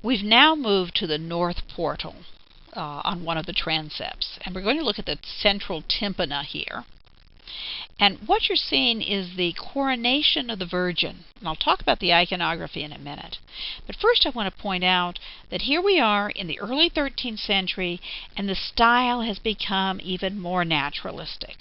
We've now moved to the north portal on one of the transepts, and we're going to look at the central tympana here. And what you're seeing is the coronation of the Virgin. And I'll talk about the iconography in a minute. But first I want to point out that here we are in the early 13th century, and the style has become even more naturalistic.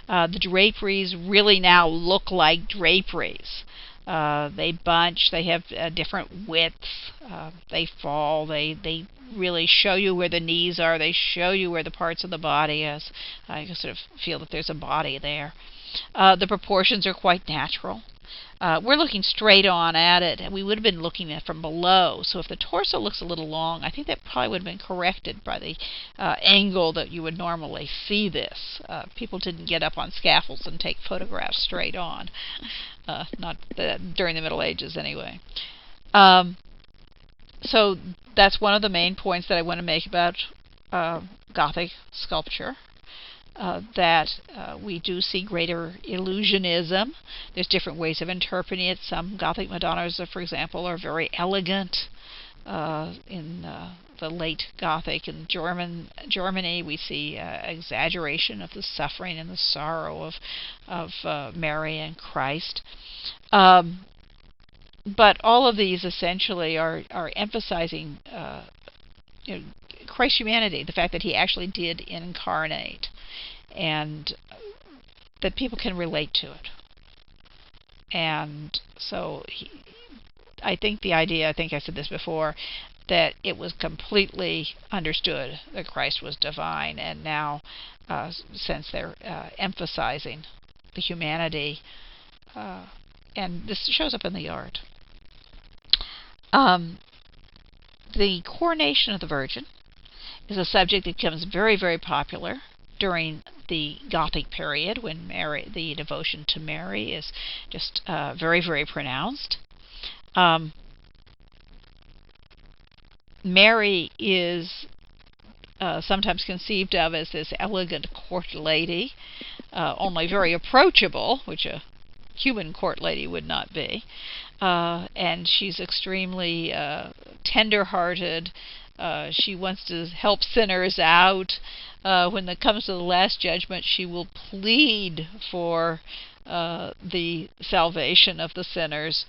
The draperies really now look like draperies. They bunch, they have different widths, they fall, they really show you where the knees are, they show you where the parts of the body is. I sort of feel that there's a body there. The proportions are quite natural. We're looking straight on at it, and we would have been looking at it from below. So if the torso looks a little long, I think that probably would have been corrected by the angle that you would normally see this. People didn't get up on scaffolds and take photographs straight on. Not during the Middle Ages, anyway. So that's one of the main points that I want to make about Gothic sculpture. That we do see greater illusionism. There's different ways of interpreting it. Some Gothic Madonnas, for example, are very elegant. In the late Gothic in Germany, we see exaggeration of the suffering and the sorrow of Mary and Christ. But all of these essentially are emphasizing Christ's humanity, the fact that he actually did incarnate, and that people can relate to it. And so I think the idea, I think I said this before, that it was completely understood that Christ was divine, and now since they're emphasizing the humanity, and this shows up in the art. The coronation of the Virgin is a subject that becomes very, very popular during the Gothic period, when the devotion to Mary is just very, very pronounced. Mary is sometimes conceived of as this elegant court lady, only very approachable, which a human court lady would not be. And she's extremely tender-hearted. She wants to help sinners out. When it comes to the Last Judgment, she will plead for the salvation of the sinners.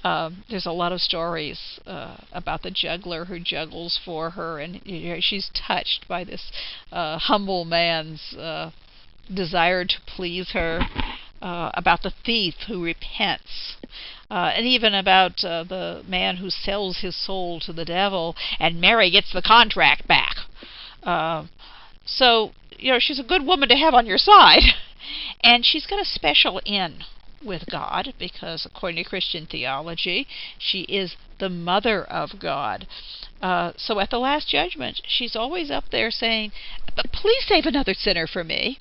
There's a lot of stories about the juggler who juggles for her, and she's touched by this humble man's desire to please her. About the thief who repents, and even about the man who sells his soul to the devil, and Mary gets the contract back. So, she's a good woman to have on your side. And she's got a special in with God, because according to Christian theology, she is the mother of God. So at the Last Judgment, she's always up there saying, "Please save another sinner for me."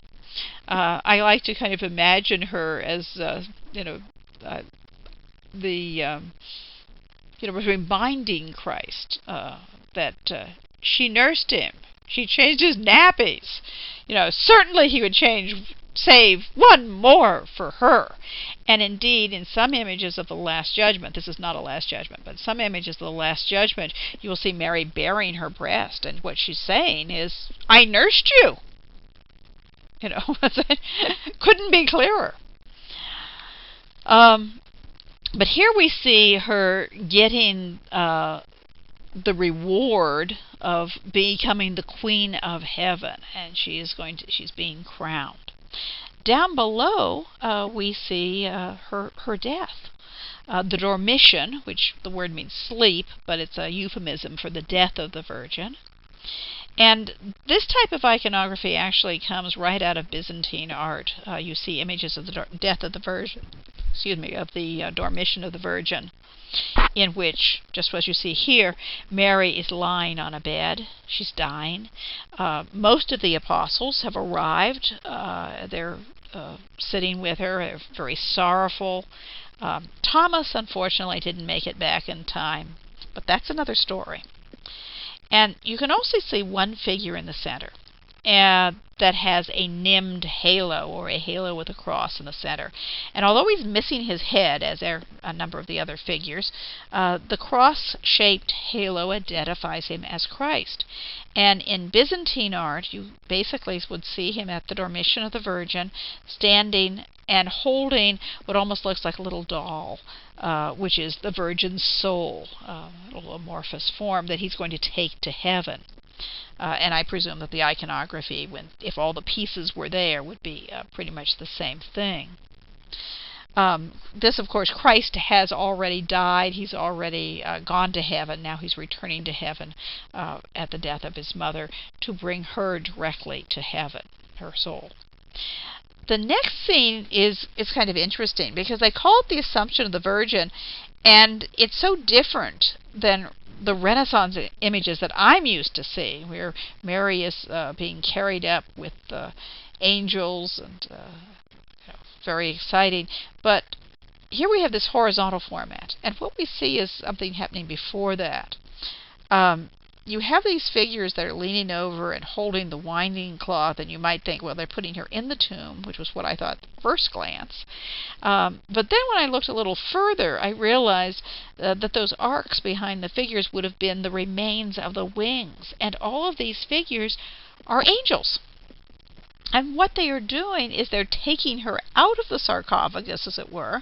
I like to kind of imagine her as, reminding Christ that she nursed him. She changed his nappies. Certainly he would save one more for her. And indeed, in some images of the Last Judgment, this is not a Last Judgment, but some images of the Last Judgment, you will see Mary bearing her breast, and what she's saying is, "I nursed you." Couldn't be clearer. But here we see her getting the reward of becoming the Queen of Heaven, and she's being crowned. Down below, we see her death. The dormition, which the word means sleep, but it's a euphemism for the death of the Virgin. And this type of iconography actually comes right out of Byzantine art. You see images of the death of the Virgin, of the dormition of the Virgin, in which, just as you see here, Mary is lying on a bed. She's dying. Most of the apostles have arrived. They're sitting with her. They're very sorrowful. Thomas, unfortunately, didn't make it back in time, but that's another story. And you can also see one figure in the center, that has a nimmed halo, or a halo with a cross in the center. And although he's missing his head, as are a number of the other figures, the cross-shaped halo identifies him as Christ. And in Byzantine art, you basically would see him at the Dormition of the Virgin, standing and holding what almost looks like a little doll, which is the Virgin's soul, a little amorphous form that he's going to take to heaven. And I presume that the iconography, if all the pieces were there, would be pretty much the same thing. This, of course, Christ has already died. He's already gone to heaven. Now he's returning to heaven at the death of his mother to bring her directly to heaven, her soul. The next scene is kind of interesting because they call it the Assumption of the Virgin, and it's so different than the Renaissance images that I'm used to seeing, where Mary is being carried up with angels and very exciting. But here we have this horizontal format, and what we see is something happening before that. You have these figures that are leaning over and holding the winding cloth, and you might think, well, they're putting her in the tomb, which was what I thought at first glance. But then when I looked a little further, I realized that those arcs behind the figures would have been the remains of the wings, and all of these figures are angels. And what they are doing is they're taking her out of the sarcophagus, as it were,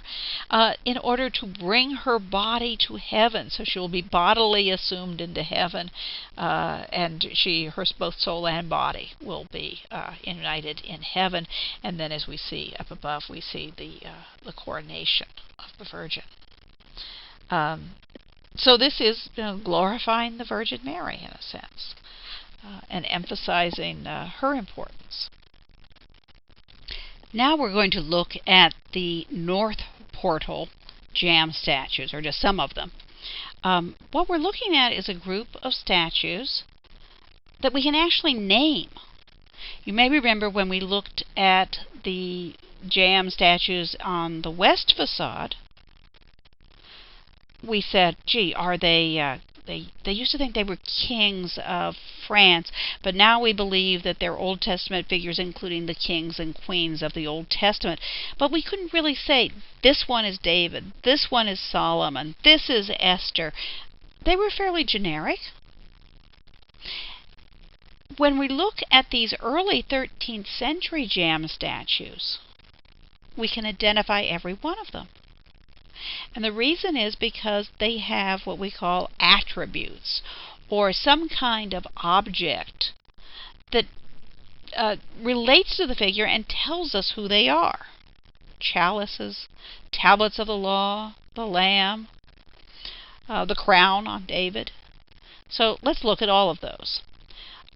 in order to bring her body to heaven. So she will be bodily assumed into heaven, and her both soul and body will be united in heaven. And then, as we see up above, we see the coronation of the Virgin. So this is glorifying the Virgin Mary in a sense, and emphasizing her importance. Now we're going to look at the North Portal Jam statues, or just some of them. What we're looking at is a group of statues that we can actually name. You may remember when we looked at the Jam statues on the west facade, we said, gee, are they used to think they were kings of France, but now we believe that they're Old Testament figures, including the kings and queens of the Old Testament. But we couldn't really say, this one is David, this one is Solomon, this is Esther. They were fairly generic. When we look at these early 13th century Jam statues, we can identify every one of them. And the reason is because they have what we call attributes, or some kind of object that relates to the figure and tells us who they are. Chalices, tablets of the law, the lamb, the crown on David. So let's look at all of those.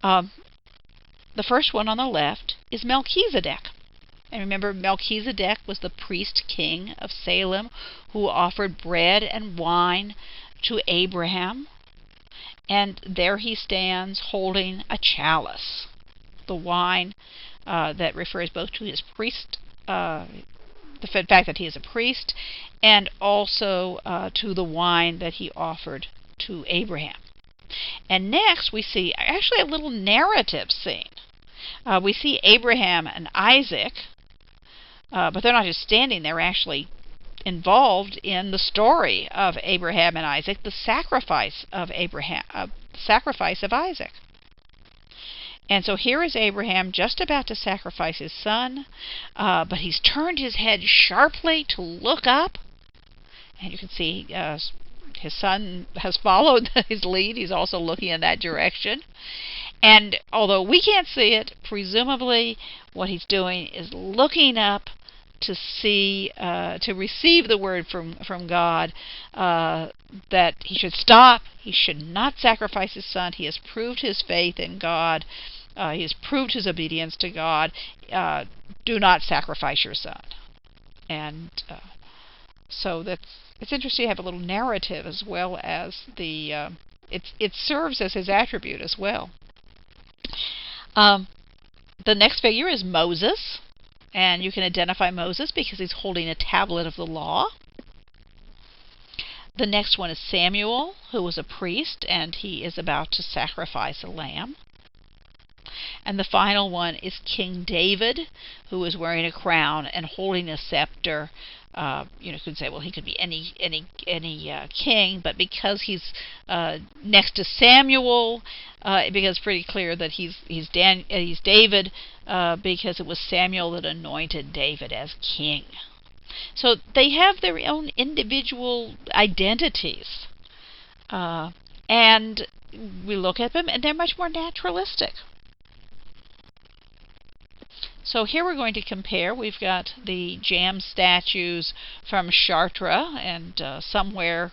The first one on the left is Melchizedek. And remember, Melchizedek was the priest-king of Salem who offered bread and wine to Abraham. And there he stands holding a chalice, the wine that refers both to his priest, the fact that he is a priest, and also to the wine that he offered to Abraham. And next we see actually a little narrative scene. We see Abraham and Isaac, but they're not just standing, they're actually involved in the story of Abraham and Isaac, the sacrifice of Isaac. And so here is Abraham just about to sacrifice his son, but he's turned his head sharply to look up, and you can see his son has followed his lead. He's also looking in that direction. And although we can't see it, presumably what he's doing is looking up to see, to receive the word from God that he should stop. He should not sacrifice his son. He has proved his faith in God. He has proved his obedience to God. Do not sacrifice your son. And so it's interesting to have a little narrative as well as it serves as his attribute as well. The next figure is Moses, and you can identify Moses because he's holding a tablet of the law. The next one is Samuel, who was a priest, and he is about to sacrifice a lamb. And the final one is King David, who is wearing a crown and holding a scepter. You could say, well, he could be any king, but because he's next to Samuel, it becomes pretty clear that he's David, because it was Samuel that anointed David as king. So they have their own individual identities, and we look at them, and they're much more naturalistic. So here we're going to compare. We've got the Jambs statues from Chartres, and somewhere,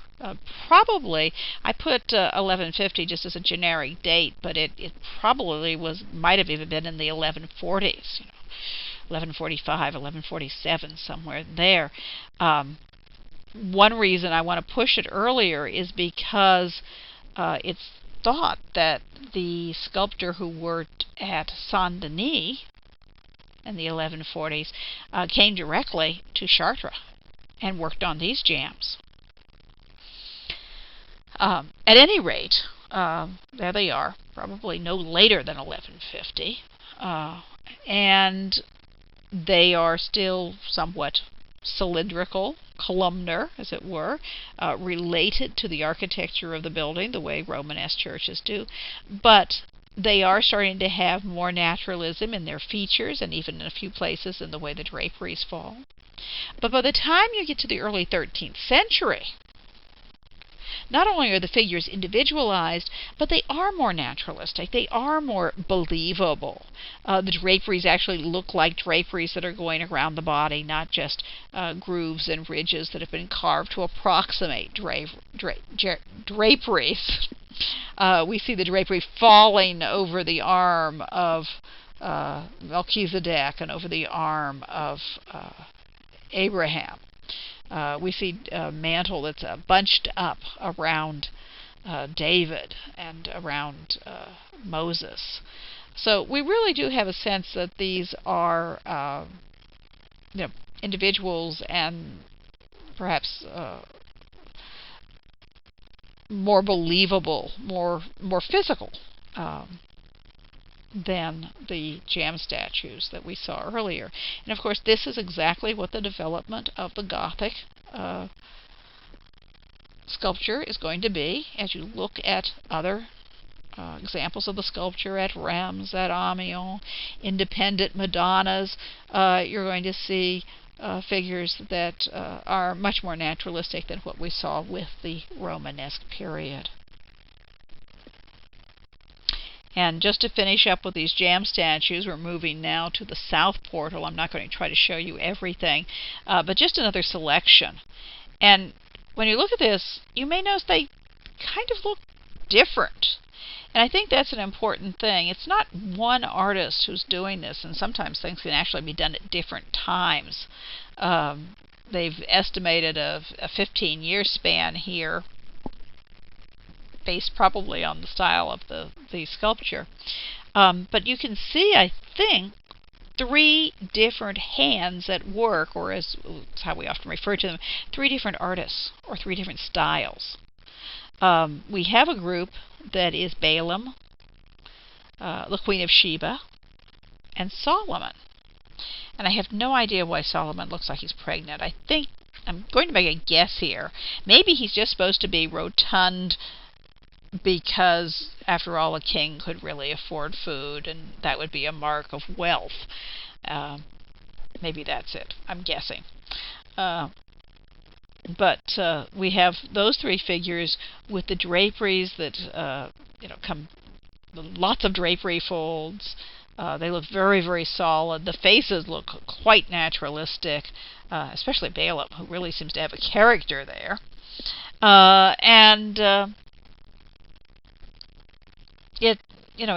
probably, I put 1150 just as a generic date, but it probably might have even been in the 1140s, 1145, 1147, somewhere there. One reason I want to push it earlier is because it's thought that the sculptor who worked at Saint-Denis in the 1140s came directly to Chartres and worked on these jambs. At any rate, there they are, probably no later than 1150, and they are still somewhat cylindrical, columnar, as it were, related to the architecture of the building, the way Romanesque churches do, but they are starting to have more naturalism in their features, and even in a few places in the way the draperies fall. But by the time you get to the early 13th century, not only are the figures individualized, but they are more naturalistic. They are more believable. The draperies actually look like draperies that are going around the body, not just grooves and ridges that have been carved to approximate draperies. We see the drapery falling over the arm of Melchizedek and over the arm of Abraham. We see a mantle that's bunched up around David and around Moses. So we really do have a sense that these are individuals, and perhaps more believable, more physical than the Jambs statues that we saw earlier. And of course, this is exactly what the development of the Gothic sculpture is going to be. As you look at other examples of the sculpture at Rheims, at Amiens, independent Madonnas, you're going to see figures that are much more naturalistic than what we saw with the Romanesque period. And just to finish up with these Jambs statues, we're moving now to the south portal. I'm not going to try to show you everything, but just another selection. And when you look at this, you may notice they kind of look different. And I think that's an important thing. It's not one artist who's doing this, and sometimes things can actually be done at different times. They've estimated a 15-year span here, based probably on the style of the sculpture. But you can see, I think, three different hands at work, or as how we often refer to them, three different artists, or three different styles. We have a group that is Balaam, the Queen of Sheba, and Solomon. And I have no idea why Solomon looks like he's pregnant. I think, I'm going to make a guess here, maybe he's just supposed to be rotund because, after all, a king could really afford food, and that would be a mark of wealth. Maybe that's it. I'm guessing. But we have those three figures with the draperies that come, lots of drapery folds. They look very, very solid. The faces look quite naturalistic, especially Balaam, who really seems to have a character there.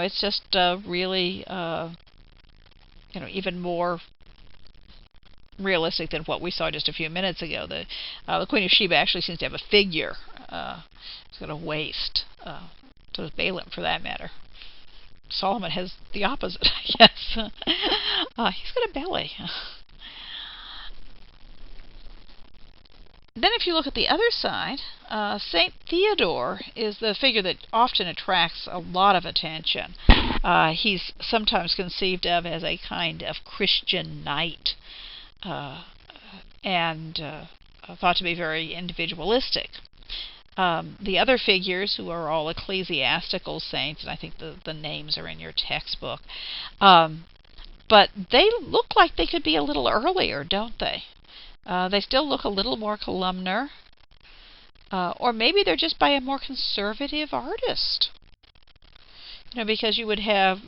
It's just really, even more realistic than what we saw just a few minutes ago. The Queen of Sheba actually seems to have a figure. It's got a waist. So does Balaam, for that matter. Solomon has the opposite, I guess. He's got a belly. Then if you look at the other side, St. Theodore is the figure that often attracts a lot of attention. He's sometimes conceived of as a kind of Christian knight, and thought to be very individualistic. The other figures, who are all ecclesiastical saints, and I think the names are in your textbook, but they look like they could be a little earlier, don't they? They still look a little more columnar, or maybe they're just by a more conservative artist. Because you would have,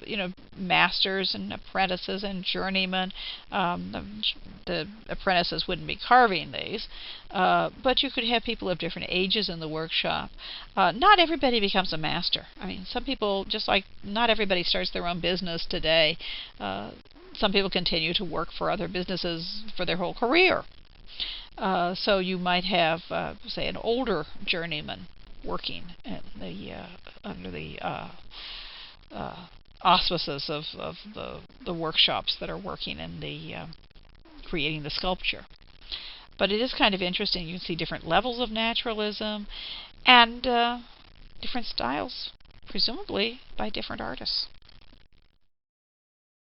masters and apprentices and journeymen. The apprentices wouldn't be carving these, but you could have people of different ages in the workshop. Not everybody becomes a master. Some people, just like not everybody starts their own business today, some people continue to work for other businesses for their whole career. So you might have, say, an older journeyman working under the auspices of the workshops that are working in the creating the sculpture. But it is kind of interesting. You can see different levels of naturalism and different styles, presumably by different artists.